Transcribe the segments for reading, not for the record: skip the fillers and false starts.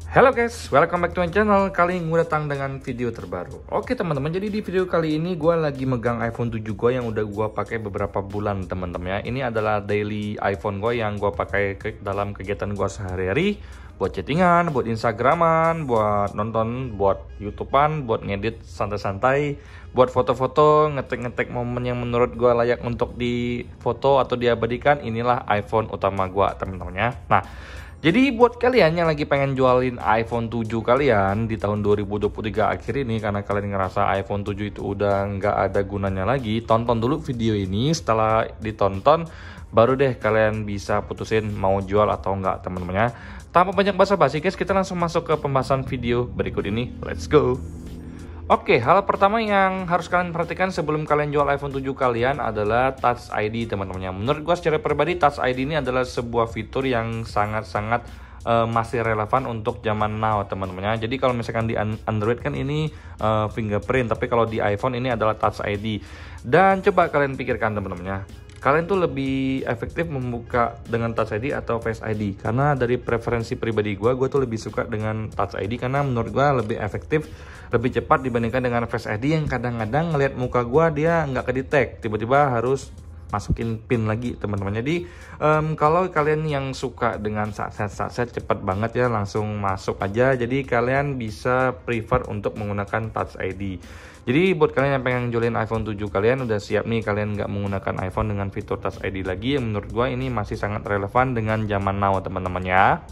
Halo guys, welcome back to my channel. Kali ini gue datang dengan video terbaru. Oke teman-teman, jadi di video kali ini gue lagi megang iPhone 7 gue yang udah gue pakai beberapa bulan teman-teman ya. Ini adalah daily iPhone gue yang gue pakai dalam kegiatan gue sehari-hari. Buat chattingan, buat Instagraman, buat nonton, buat YouTubean, buat ngedit santai-santai, buat foto-foto, ngetek-ngetek momen yang menurut gue layak untuk difoto atau diabadikan. Inilah iPhone utama gue teman-teman ya. Nah, jadi buat kalian yang lagi pengen jualin iPhone 7 kalian di tahun 2023 akhir ini, karena kalian ngerasa iPhone 7 itu udah nggak ada gunanya lagi, tonton dulu video ini. Setelah ditonton, baru deh kalian bisa putusin mau jual atau enggak teman-teman ya. Tanpa banyak basa-basi guys, kita langsung masuk ke pembahasan video berikut ini. Let's go! Oke, hal pertama yang harus kalian perhatikan sebelum kalian jual iPhone 7 kalian adalah Touch ID teman-teman. Menurut gue secara pribadi Touch ID ini adalah sebuah fitur yang sangat-sangat masih relevan untuk zaman now teman-teman. Jadi kalau misalkan di Android kan ini fingerprint, tapi kalau di iPhone ini adalah Touch ID. Dan coba kalian pikirkan teman-teman, kalian tuh lebih efektif membuka dengan Touch ID atau Face ID? Karena dari preferensi pribadi gue tuh lebih suka dengan Touch ID karena menurut gue lebih efektif, lebih cepat dibandingkan dengan Face ID yang kadang-kadang ngelihat muka gue dia nggak kedetek, tiba-tiba harus masukin pin lagi teman-teman. Jadi kalau kalian yang suka dengan saset cepat banget ya, langsung masuk aja. Jadi kalian bisa prefer untuk menggunakan Touch ID. Jadi buat kalian yang pengen jualin iPhone 7 kalian udah siap nih, kalian nggak menggunakan iPhone dengan fitur Touch ID lagi, yang menurut gua ini masih sangat relevan dengan zaman now teman-teman ya.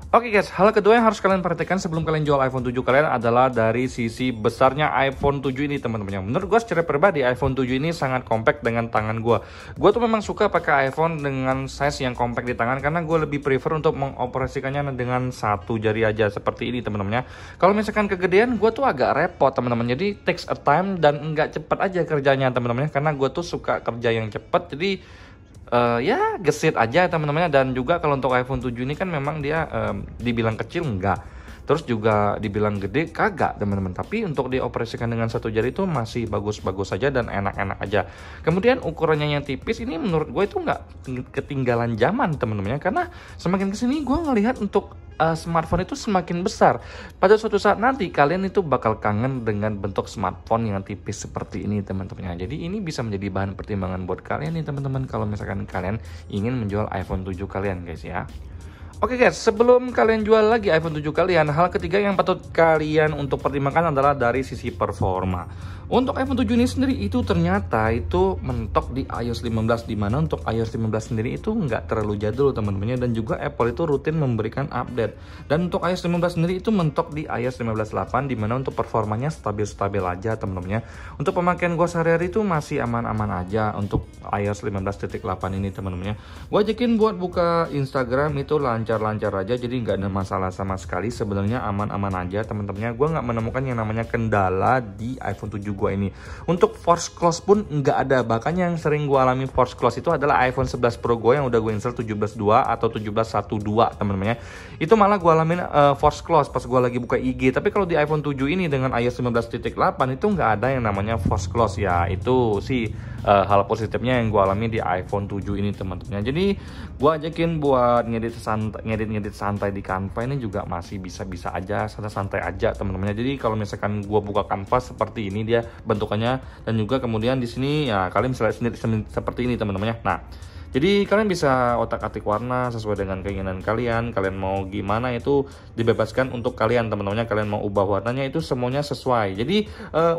Oke guys, hal kedua yang harus kalian perhatikan sebelum kalian jual iPhone 7 kalian adalah dari sisi besarnya iPhone 7 ini teman-teman. Menurut gue secara pribadi iPhone 7 ini sangat compact dengan tangan gue. Gue tuh memang suka pakai iPhone dengan size yang compact di tangan karena gue lebih prefer untuk mengoperasikannya dengan satu jari aja seperti ini teman-teman. Kalau misalkan kegedean gue tuh agak repot teman-teman. Jadi takes a time dan nggak cepet aja kerjanya teman-teman. Karena gue tuh suka kerja yang cepet, jadi ya gesit aja teman-teman. Dan juga kalau untuk iPhone 7 ini kan memang dia dibilang kecil enggak, terus juga dibilang gede kagak teman-teman, tapi untuk dioperasikan dengan satu jari itu masih bagus-bagus saja dan enak-enak aja. Kemudian ukurannya yang tipis ini menurut gue itu nggak ketinggalan zaman teman-teman, karena semakin kesini gue ngelihat untuk smartphone itu semakin besar. Pada suatu saat nanti kalian itu bakal kangen dengan bentuk smartphone yang tipis seperti ini teman-teman. Jadi ini bisa menjadi bahan pertimbangan buat kalian nih teman-teman kalau misalkan kalian ingin menjual iPhone 7 kalian guys ya. Oke guys, sebelum kalian jual lagi iPhone 7 kalian, hal ketiga yang patut kalian untuk pertimbangkan adalah dari sisi performa. Untuk iPhone 7 ini sendiri itu ternyata itu mentok di iOS 15, dimana untuk iOS 15 sendiri itu nggak terlalu jadul teman-teman, dan juga Apple itu rutin memberikan update. Dan untuk iOS 15 sendiri itu mentok di iOS 15.8, dimana untuk performanya stabil-stabil aja teman-teman. Untuk pemakaian gua sehari-hari itu masih aman-aman aja untuk iOS 15.8 ini teman-teman. Gua ajakin buat buka Instagram itu lancar-lancar aja, jadi nggak ada masalah sama sekali, sebenarnya aman-aman aja teman-teman. Gue nggak menemukan yang namanya kendala di iPhone 7 gue ini. Untuk force close pun nggak ada, bahkan yang sering gue alami force close itu adalah iPhone 11 Pro gue yang udah gue install 17.2 atau 17.1.2 teman-teman. Itu malah gue alamin force close pas gue lagi buka IG. Tapi kalau di iPhone 7 ini dengan iOS 15.8 itu nggak ada yang namanya force close ya. Itu sih hal positifnya yang gue alami di iPhone 7 ini teman-teman. Jadi gue ajakin buat ngedit santai di Canva ini juga masih bisa-bisa aja, santai-santai aja teman-teman. Jadi kalau misalkan gue buka Canva seperti ini dia bentukannya, dan juga kemudian di sini ya kalian bisa lihat sendiri seperti ini teman-teman. Nah, jadi kalian bisa otak-atik warna sesuai dengan keinginan kalian. Kalian mau gimana itu dibebaskan untuk kalian teman-teman. Kalian mau ubah warnanya itu semuanya sesuai. Jadi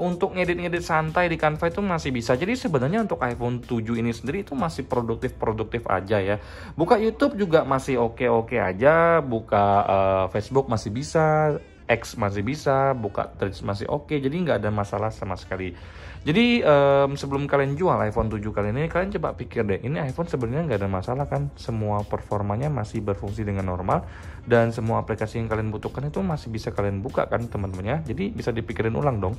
untuk ngedit-ngedit santai di Canva itu masih bisa. Jadi sebenarnya untuk iPhone 7 ini sendiri itu masih produktif aja ya. Buka YouTube juga masih oke aja. Buka Facebook masih bisa, X masih bisa, buka Threads masih oke. Jadi nggak ada masalah sama sekali. Jadi sebelum kalian jual iPhone 7 kalian ini, kalian coba pikir deh, ini iPhone sebenarnya nggak ada masalah kan, semua performanya masih berfungsi dengan normal, dan semua aplikasi yang kalian butuhkan itu masih bisa kalian buka kan teman-teman ya. Jadi bisa dipikirin ulang dong.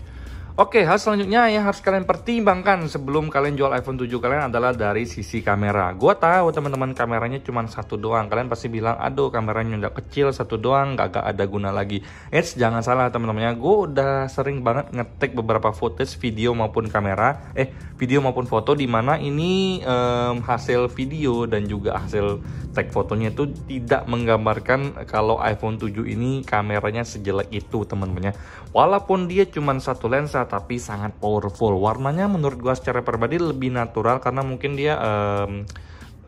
Oke, hal selanjutnya yang harus kalian pertimbangkan sebelum kalian jual iPhone 7 kalian adalah dari sisi kamera. Gua tahu teman-teman kameranya cuma satu doang. Kalian pasti bilang, aduh kameranya udah kecil, satu doang, gak ada guna lagi. Jangan salah teman-teman ya. Gue udah sering banget ngetik beberapa footage video maupun maupun video maupun foto, dimana ini hasil video dan juga hasil tag fotonya itu tidak menggambarkan kalau iPhone 7 ini kameranya sejelek itu teman-teman ya. Walaupun dia cuma satu lensa tapi sangat powerful. Warnanya menurut gua secara pribadi lebih natural karena mungkin dia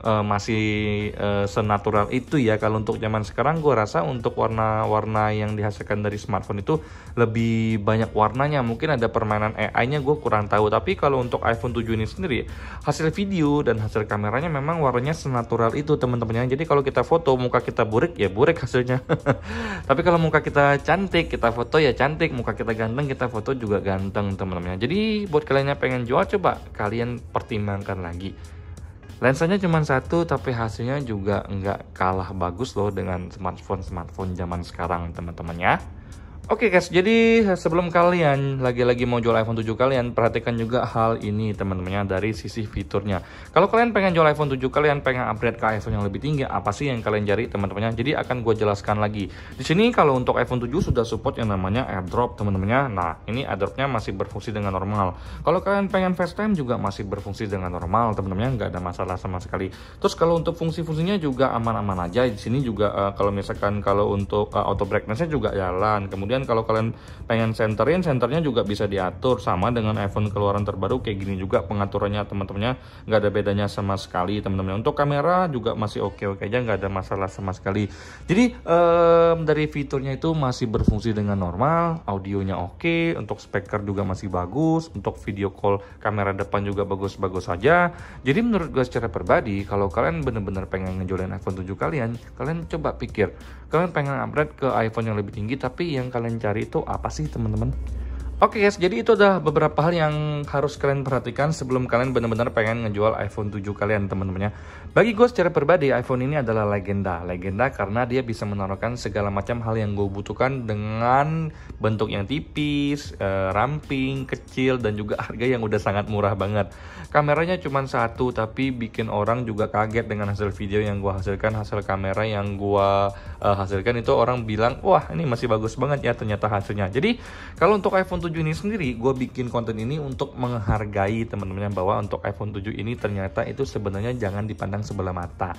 masih senatural itu ya. Kalau untuk zaman sekarang gue rasa untuk warna-warna yang dihasilkan dari smartphone itu lebih banyak warnanya. Mungkin ada permainan AI-nya, gue kurang tahu. Tapi kalau untuk iPhone 7 ini sendiri, hasil video dan hasil kameranya memang warnanya senatural itu teman-teman. Jadi kalau kita foto muka kita burik ya burik hasilnya. Tapi kalau muka kita cantik kita foto ya cantik, muka kita ganteng kita foto juga ganteng teman-teman. Jadi buat kalian yang pengen jual, coba kalian pertimbangkan lagi. Lensanya cuma satu tapi hasilnya juga nggak kalah bagus loh dengan smartphone zaman sekarang teman-teman ya. Oke guys, jadi sebelum kalian lagi-lagi mau jual iPhone 7, kalian perhatikan juga hal ini teman-temannya dari sisi fiturnya. Kalau kalian pengen jual iPhone 7, kalian pengen upgrade ke iPhone yang lebih tinggi, apa sih yang kalian cari teman-temannya? Jadi akan gue jelaskan lagi. Di sini kalau untuk iPhone 7 sudah support yang namanya AirDrop teman-temannya. Nah, ini AirDropnya masih berfungsi dengan normal. Kalau kalian pengen FaceTime juga masih berfungsi dengan normal teman-temannya, nggak ada masalah sama sekali. Terus kalau untuk fungsi-fungsinya juga aman-aman aja. Di sini juga kalau misalkan kalau untuk auto brightness-nya juga jalan. Kemudian kalau kalian pengen senternya juga bisa diatur sama dengan iPhone keluaran terbaru kayak gini juga pengaturannya teman-temannya, nggak ada bedanya sama sekali teman-teman. Untuk kamera juga masih oke-oke aja, nggak ada masalah sama sekali. Jadi dari fiturnya itu masih berfungsi dengan normal, audionya oke, untuk speaker juga masih bagus, untuk video call kamera depan juga bagus-bagus saja. Jadi menurut gue secara pribadi, kalau kalian bener-bener pengen ngejualin iPhone 7 kalian coba pikir, kalian pengen upgrade ke iPhone yang lebih tinggi tapi yang kalian cari itu apa sih teman-teman? Oke guys, jadi itu adalah beberapa hal yang harus kalian perhatikan sebelum kalian benar-benar pengen ngejual iPhone 7 kalian teman-temannya. Bagi gue secara pribadi, iPhone ini adalah legenda karena dia bisa menawarkan segala macam hal yang gue butuhkan dengan bentuk yang tipis, ramping, kecil, dan juga harga yang udah sangat murah banget. Kameranya cuma satu tapi bikin orang juga kaget dengan hasil video yang gue hasilkan. Hasil kamera yang gue hasilkan itu orang bilang, wah ini masih bagus banget ya ternyata hasilnya. Jadi kalau untuk iPhone 7 ini sendiri, gue bikin konten ini untuk menghargai teman-temannya bahwa untuk iPhone 7 ini ternyata itu sebenarnya jangan dipandang sebelah mata.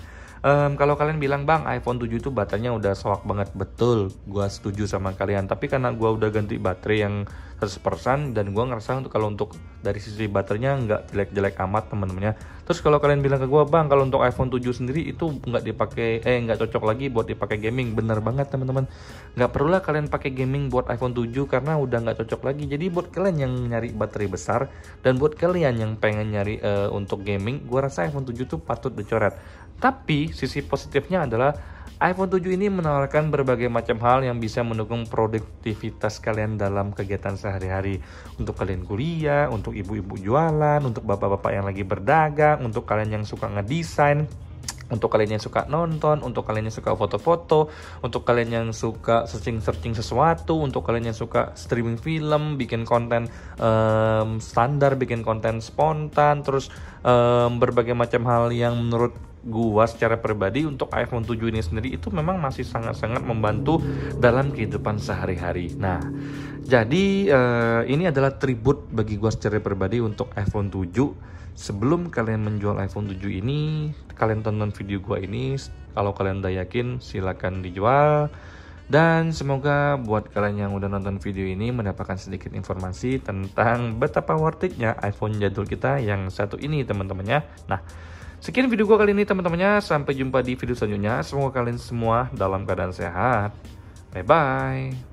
Kalau kalian bilang, bang iPhone 7 itu baterainya udah soak banget, betul, gue setuju sama kalian. Tapi karena gue udah ganti baterai yang 100% dan gue ngerasa kalau untuk dari sisi baterainya nggak jelek-jelek amat teman-temannya. Terus kalau kalian bilang ke gue, bang kalau untuk iPhone 7 sendiri itu nggak cocok lagi buat dipakai gaming, bener banget teman-teman. Nggak perlulah kalian pakai gaming buat iPhone 7 karena udah nggak cocok lagi. Jadi buat kalian yang nyari baterai besar dan buat kalian yang pengen nyari untuk gaming, gue rasa iPhone 7 tuh patut dicoret. Tapi sisi positifnya adalah iPhone 7 ini menawarkan berbagai macam hal yang bisa mendukung produktivitas kalian dalam kegiatan sehari-hari. Untuk kalian kuliah, untuk ibu-ibu jualan, untuk bapak-bapak yang lagi berdagang, untuk kalian yang suka ngedesain, untuk kalian yang suka nonton, untuk kalian yang suka foto-foto, untuk kalian yang suka searching sesuatu, untuk kalian yang suka streaming film, bikin konten standar, bikin konten spontan, terus berbagai macam hal yang menurut gua secara pribadi untuk iPhone 7 ini sendiri itu memang masih sangat-sangat membantu dalam kehidupan sehari-hari. Nah, jadi ini adalah tribut bagi gua secara pribadi untuk iPhone 7. Sebelum kalian menjual iPhone 7 ini, kalian tonton video gua ini. Kalau kalian udah yakin, silakan dijual. Dan semoga buat kalian yang udah nonton video ini mendapatkan sedikit informasi tentang betapa worth it-nya iPhone jadul kita yang satu ini teman-temannya. Nah, sekian video gua kali ini teman-temannya. Sampai jumpa di video selanjutnya. Semoga kalian semua dalam keadaan sehat. Bye-bye.